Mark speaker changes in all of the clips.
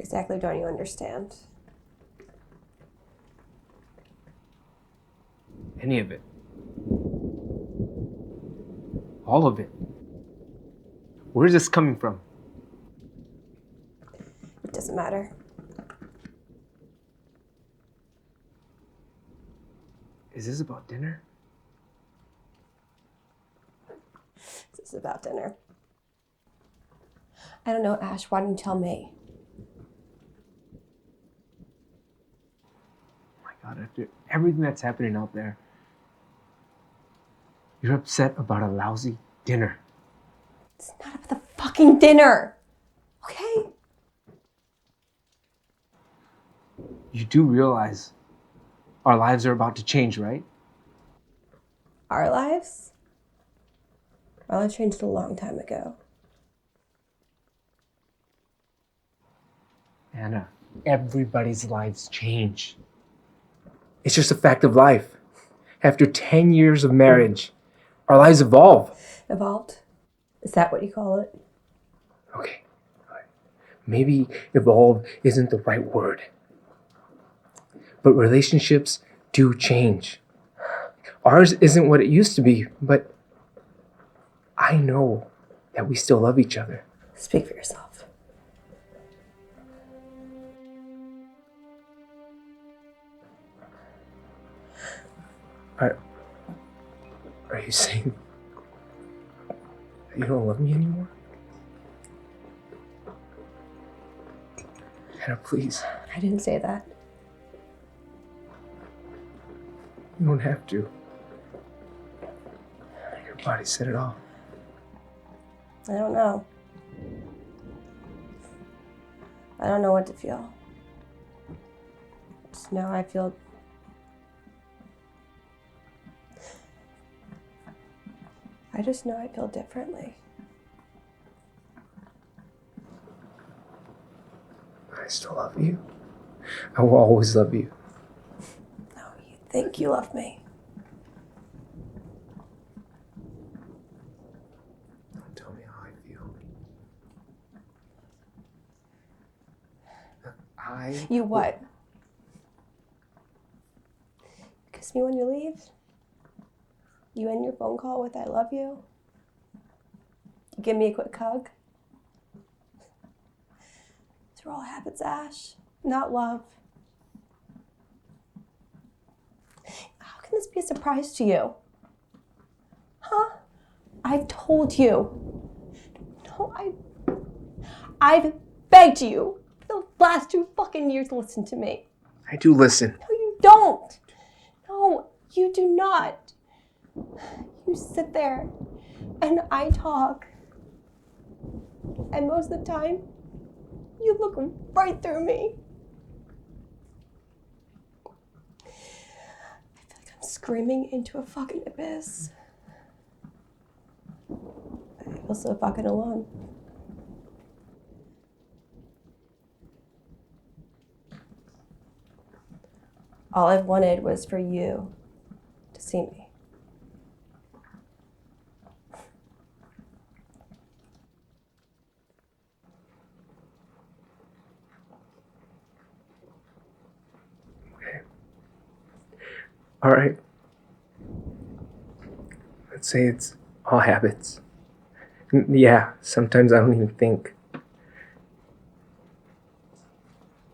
Speaker 1: exactly don't you understand?
Speaker 2: Any of it. All of it. Where's this coming from?
Speaker 1: It doesn't matter.
Speaker 2: Is this about dinner?
Speaker 1: This is about dinner. I don't know, Ash. Why didn't you tell me?
Speaker 2: Oh my God, after everything that's happening out there, you're upset about a lousy dinner.
Speaker 1: It's not about the fucking dinner. Okay?
Speaker 2: You do realize our lives are about to change, right?
Speaker 1: Our lives? Our lives changed a long time ago.
Speaker 2: Anna, everybody's lives change. It's just a fact of life. After 10 years of marriage, our lives evolve.
Speaker 1: Evolved? Is that what you call it?
Speaker 2: Okay. Maybe evolve isn't the right word. But relationships do change. Ours isn't what it used to be, but I know that we still love each other.
Speaker 1: Speak for yourself.
Speaker 2: Are you saying that you don't love me anymore? Anna, please.
Speaker 1: I didn't say that.
Speaker 2: You don't have to. Your body said it all.
Speaker 1: I don't know. I don't know what to feel. Just know I feel... I just know I feel differently.
Speaker 2: I still love you. I will always love you.
Speaker 1: No, you think you love me.
Speaker 2: Don't tell me how I feel.
Speaker 1: You what? Kiss me when you leave? You end your phone call with I love you? You give me a quick hug? These are all habits, Ash, not love. How can this be a surprise to you? Huh? I've told you. No, I've begged you for the last 2 fucking years to listen to me.
Speaker 2: I do listen.
Speaker 1: No, you don't. No, you do not. You sit there and I talk. And most of the time, you look right through me. I feel like I'm screaming into a fucking abyss. I feel so fucking alone. All I've wanted was for you to see me.
Speaker 2: All right. Let's say it's all habits. Yeah, sometimes I don't even think.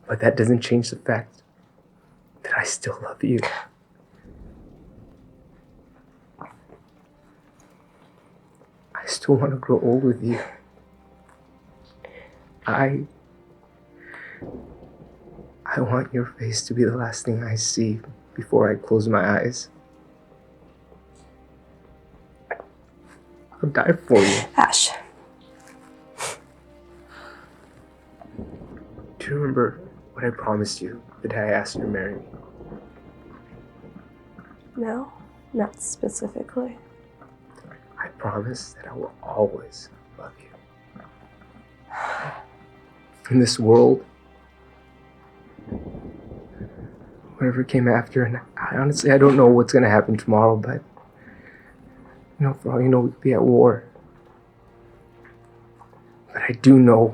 Speaker 2: But that doesn't change the fact that I still love you. I still want to grow old with you. I want your face to be the last thing I see before I close my eyes. I'll die for you.
Speaker 1: Ash.
Speaker 2: Do you remember what I promised you the day I asked you to marry me?
Speaker 1: No, not specifically.
Speaker 2: I promise that I will always love you. In this world, whatever came after, and I don't know what's going to happen tomorrow, but, for all you know, we could be at war. But I do know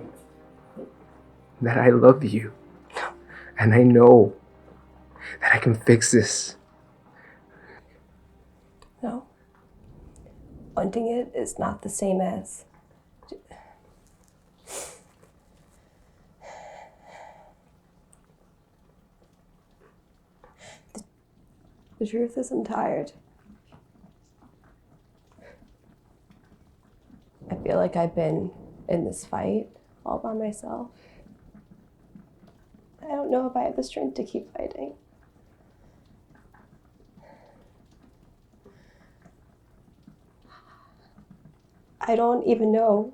Speaker 2: that I love you. And I know that I can fix this.
Speaker 1: No. Wanting it is not the same as... The truth is, I'm tired. I feel like I've been in this fight all by myself. I don't know if I have the strength to keep fighting. I don't even know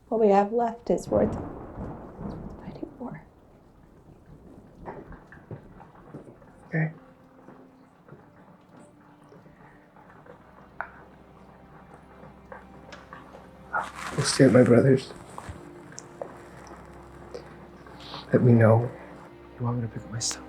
Speaker 1: what we have left is worth fighting for.
Speaker 2: Okay. We'll stay at my brother's. Let me know. You want me to pick up my stuff?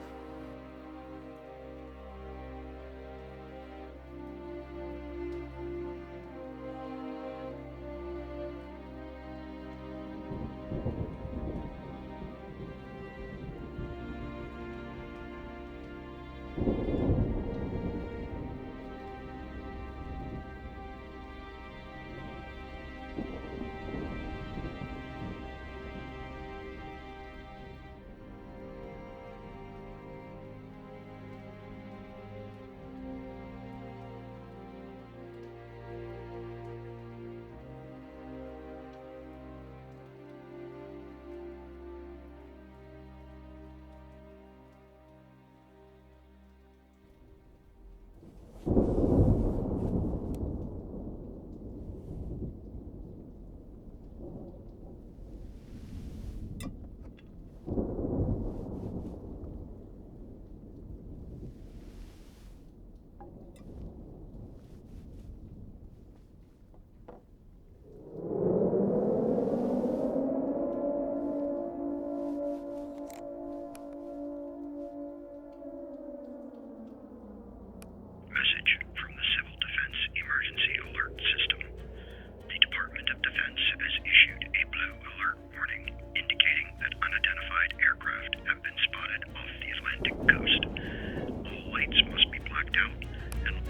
Speaker 3: Message from the Civil Defense Emergency Alert System. The Department of Defense has issued a blue alert warning indicating that unidentified aircraft have been spotted off the Atlantic coast. All lights must be blacked out and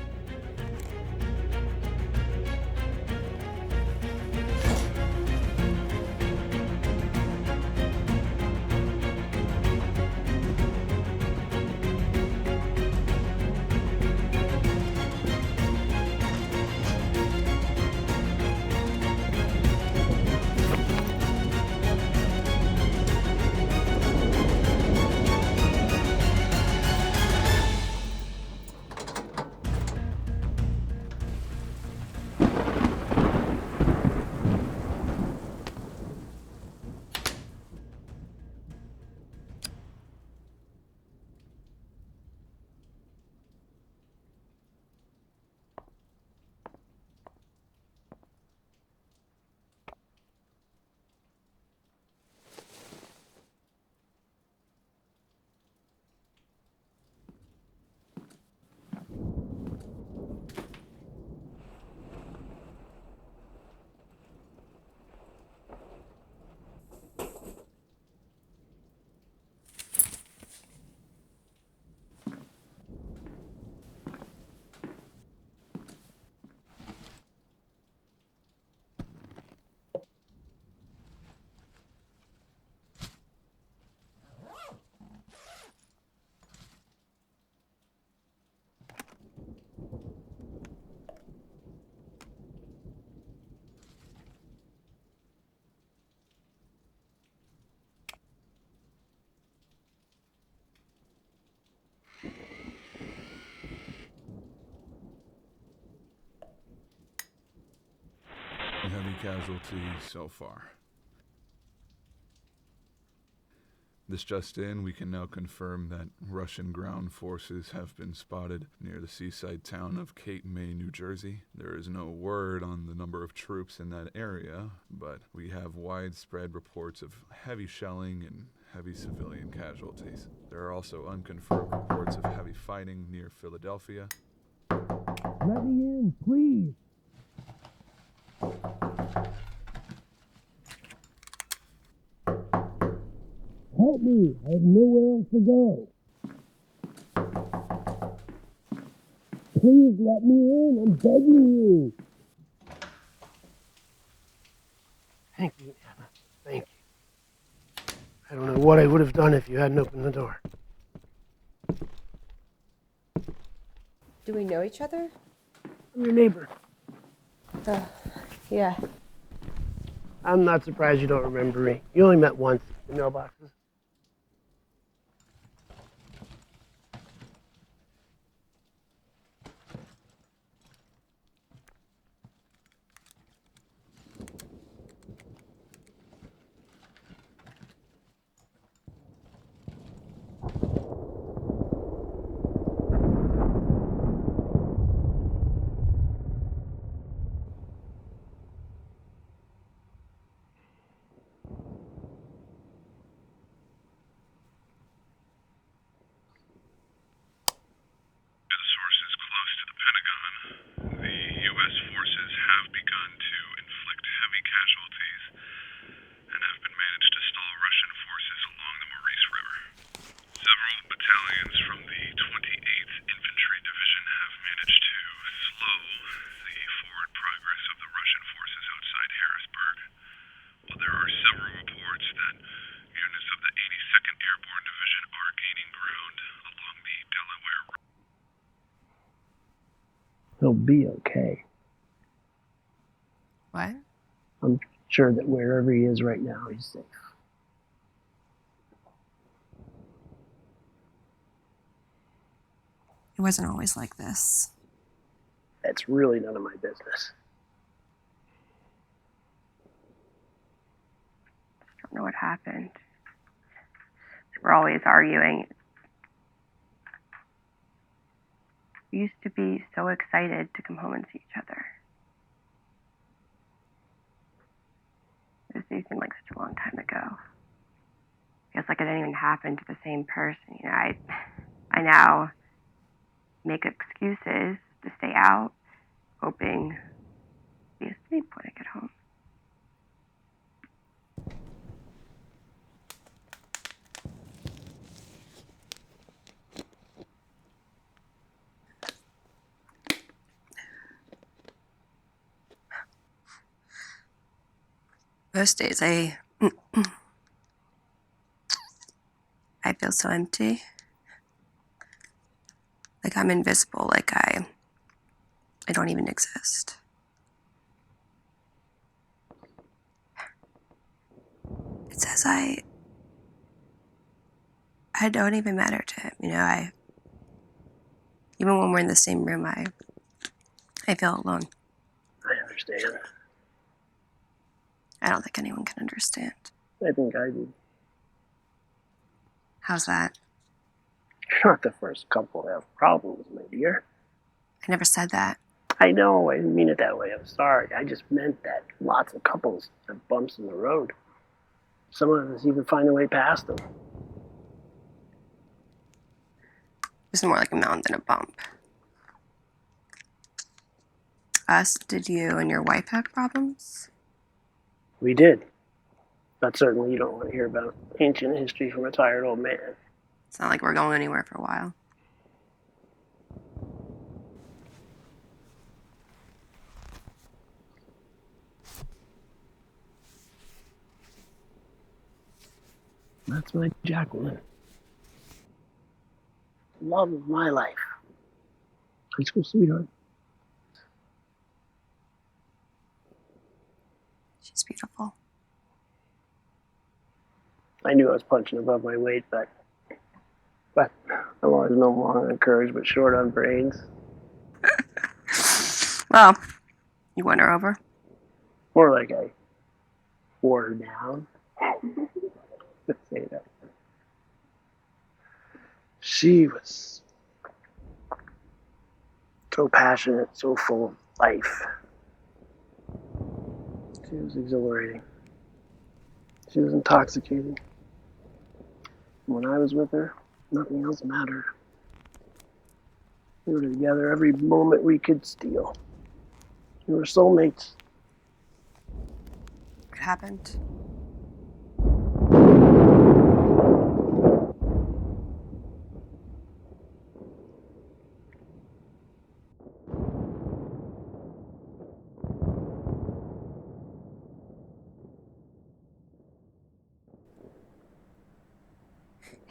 Speaker 4: heavy casualties so far. This just in, we can now confirm that Russian ground forces have been spotted near the seaside town of Cape May, New Jersey. There is no word on the number of troops in that area, but we have widespread reports of heavy shelling and heavy civilian casualties. There are also unconfirmed reports of heavy fighting near Philadelphia.
Speaker 2: Let me in, please.
Speaker 5: Help me. I have nowhere else to go. Please let me in. I'm begging you. Thank you, Anna. Thank you. I don't know what I would have done if you hadn't opened the door.
Speaker 1: Do we know each other?
Speaker 5: I'm your neighbor.
Speaker 1: Yeah.
Speaker 5: I'm not surprised you don't remember me. You only met once in mailboxes.
Speaker 3: Sources close to the Pentagon, the U.S. forces have begun to inflict heavy casualties and have been managed to stall Russian forces along the Maurice River. Several battalions from the 28th Infantry Division have managed to slow the forward progress of the Russian forces outside Harrisburg, while there are several reports that units of the 82nd Airborne Division are gaining ground along the Delaware River.
Speaker 5: He'll be okay.
Speaker 1: What?
Speaker 5: I'm sure that wherever he is right now, he's safe.
Speaker 1: It wasn't always like this.
Speaker 5: That's really none of my business.
Speaker 6: I don't know what happened. We're always arguing. We used to be so excited to come home and see each other. This seemed like such a long time ago. Feels like it didn't even happen to the same person. You know, I now make excuses to stay out, hoping to be asleep when I get home.
Speaker 1: Most days I feel so empty. Like I'm invisible, like I don't even exist. It says I don't even matter to him, you know, even when we're in the same room, I feel alone.
Speaker 5: I understand.
Speaker 1: I don't think anyone can understand.
Speaker 5: I think I do.
Speaker 1: How's that?
Speaker 5: You're not the first couple to have problems, my dear.
Speaker 1: I never said that.
Speaker 5: I know, I didn't mean it that way. I'm sorry. I just meant that lots of couples have bumps in the road. Some of us even find a way past them.
Speaker 1: It's more like a mountain than a bump. Did you and your wife have problems?
Speaker 5: We did. But certainly you don't want to hear about ancient history from a tired old man.
Speaker 1: It's not like we're going anywhere for a while.
Speaker 5: That's my Jacqueline. Love of my life. High school sweetheart.
Speaker 1: She's beautiful.
Speaker 5: I knew I was punching above my weight, but I'm always no long on courage, but short on brains.
Speaker 1: Well, you won her over?
Speaker 5: More like I wore her down. Let's say that. She was so passionate, so full of life. She was exhilarating. She was intoxicating. When I was with her, nothing else mattered. We were together every moment we could steal. We were soulmates.
Speaker 1: What happened?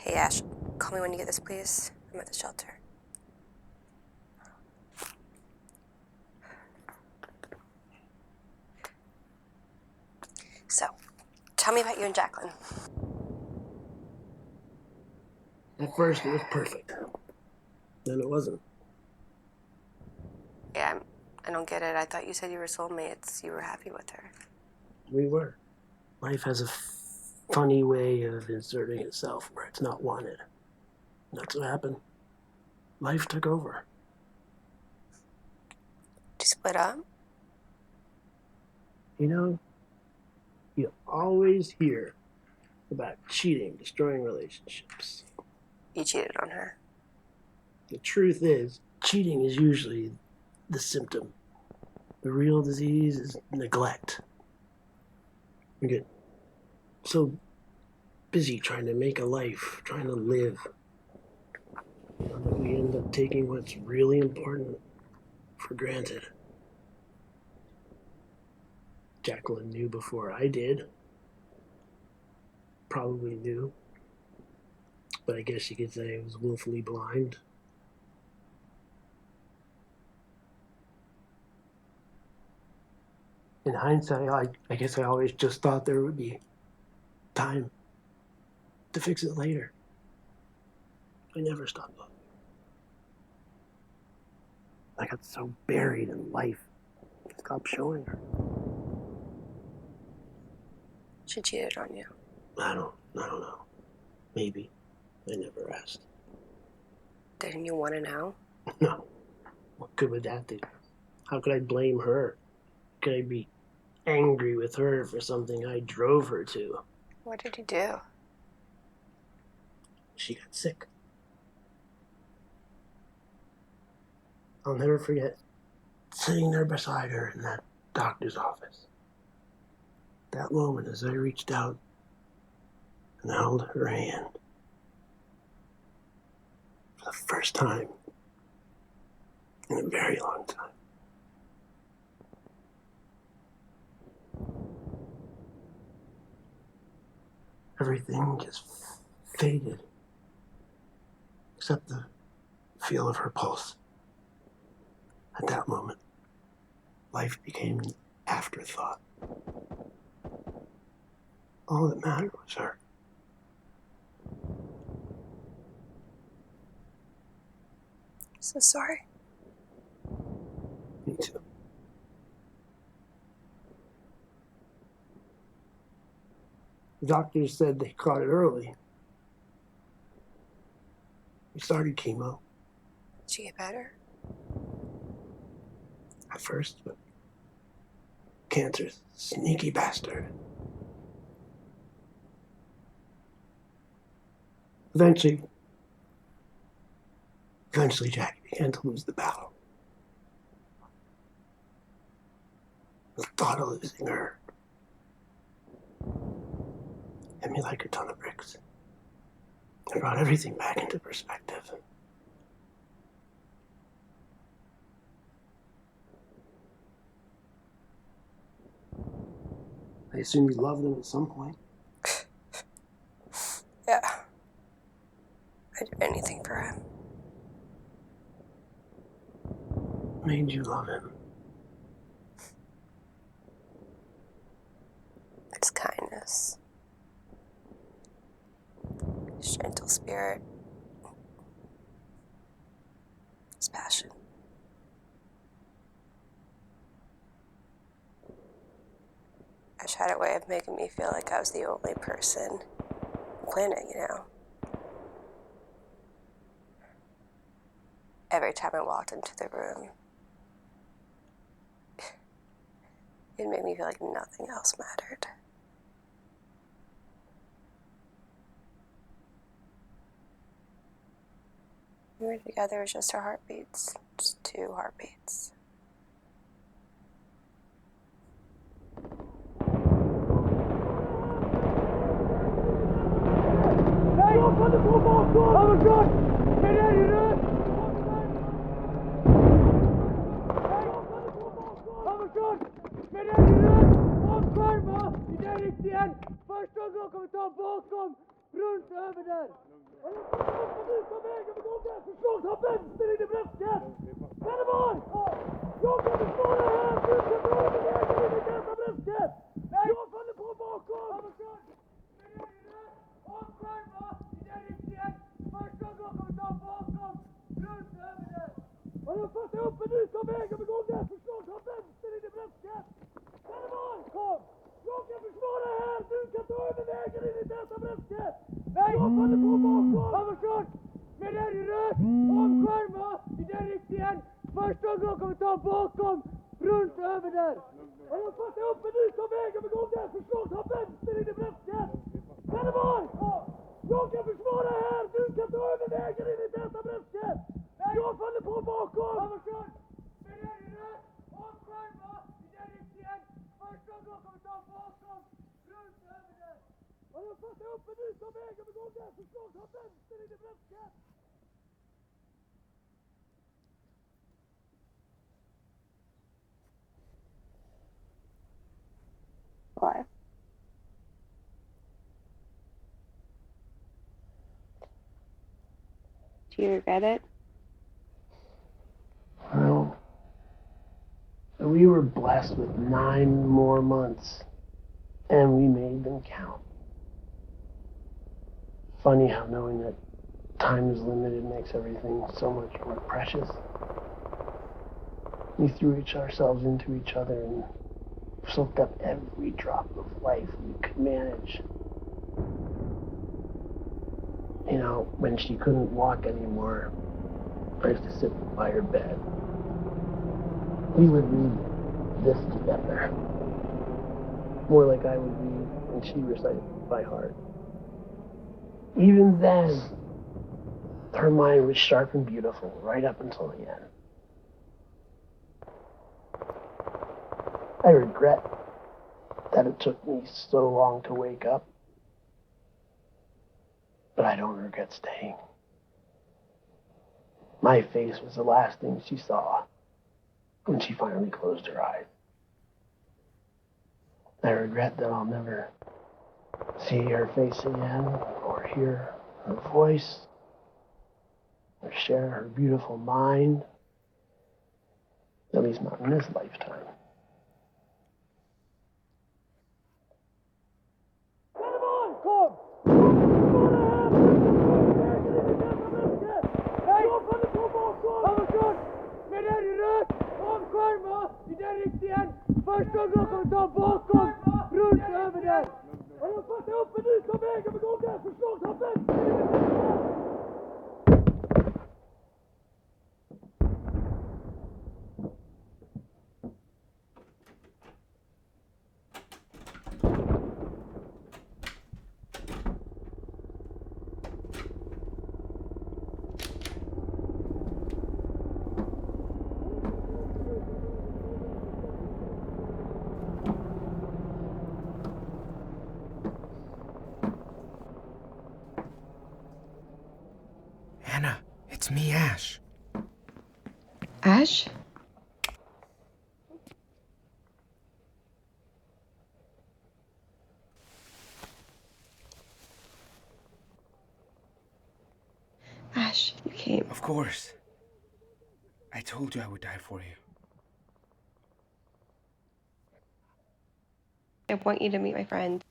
Speaker 6: Hey, Ash, call me when you get this, please. I'm at the shelter. So, tell me about you and Jacqueline.
Speaker 5: At first, it was perfect. Then it wasn't.
Speaker 6: Yeah, I don't get it. I thought you said you were soulmates. You were happy with her.
Speaker 5: We were. Life has a funny way of inserting itself where it's not wanted. And that's what happened. Life took over.
Speaker 6: Did you split up?
Speaker 5: You know, you always hear about cheating, destroying relationships.
Speaker 6: You cheated on her.
Speaker 5: The truth is, cheating is usually the symptom. The real disease is neglect. We get so busy trying to make a life, trying to live, that we end up taking what's really important for granted. Jacqueline knew before I did. Probably knew. But I guess you could say I was willfully blind. In hindsight, I guess I always just thought there would be time to fix it later. I never stopped loving her. I got so buried in life, I stopped showing her.
Speaker 6: She cheated on you.
Speaker 5: I don't know. Maybe. I never asked.
Speaker 6: Didn't you want to know?
Speaker 5: No. What good would that do? How could I blame her? Could I be angry with her for something I drove her to?
Speaker 6: What did you do?
Speaker 5: She got sick. I'll never forget sitting there beside her in that doctor's office. That moment as I reached out and held her hand. For the first time in a very long time. Everything just faded, except the feel of her pulse. At that moment, life became an afterthought. All that mattered was her.
Speaker 6: So sorry.
Speaker 5: Me too. The doctors said they caught it early. We started chemo
Speaker 6: Did you get better?
Speaker 5: at first, but cancer's a sneaky bastard. Eventually, Jackie began to lose the battle. The thought of losing her hit me like a ton of bricks. It brought everything back into perspective. I assume you loved him at some point.
Speaker 6: Yeah. I'd do anything for him.
Speaker 5: What made you love him?
Speaker 6: His kindness. His gentle spirit. His passion. Ash had a way of making me feel like I was the only person on the planet, you know? Every time I walked into the room, it made me feel like nothing else mattered. When we were together, it was just our heartbeats. Just two heartbeats.
Speaker 5: runt över där. Och nu på vägen med gången. Förslag, ta vänster in i bröstet. Belleborg! Jag kan försvara här. Du ska dra över vägen in i detta bröstet. Jag faller på bakom. Avskärma i den riktningen. Första gången kommer ta bakom. Runt över där. Och nu fattar jag upp en ny av vägen med gången. Förslag, ta vänster in i bröstet. Belleborg, kom! Jag kan försvara här. Du kan ta över vägen in i detta bröstet. Nej! Jag faller på bakom. Överstört! Med den i röd. Avskärma i den riktningen. Första gången kommer ta bakom. Runt över där. Och nu fattar jag upp en ny av vägen med gången. Förslag, ta vänster in i bröstet. Belleborg! Jag kan försvara här. Du kan ta över vägen in i detta bröstet. Jag faller på bakom. Överstört! Med den i röd. Avskärma i den riktningen. Första gången kommer ta bakom. Runt över där. Och nu fattar jag upp en ny av vägen med gången. Förslag, ta vänster in i bröstet.
Speaker 6: What? Do you regret it?
Speaker 5: Well, we were blessed with 9 more months, and we made them count. Funny how knowing that time is limited makes everything so much more precious. We threw ourselves into each other and soaked up every drop of life we could manage. You know, when she couldn't walk anymore, I used to sit by her bed. We would read this together. More like I would read and she recited by heart. Even then, her mind was sharp and beautiful right up until the end. I regret that it took me so long to wake up, but I don't regret staying. My face was the last thing she saw when she finally closed her eyes. I regret that I'll never see her face again, or hear her voice, or share her beautiful mind, at least not in this lifetime. Första gången kommer ta bakom, runt över där. Och nu fattar jag upp en ny av vägen med gången. Förslag, ta vänster.
Speaker 2: Anna, it's me, Ash.
Speaker 6: Ash? Ash, you came.
Speaker 2: Of course. I told you I would die for you.
Speaker 6: I want you to meet my friend.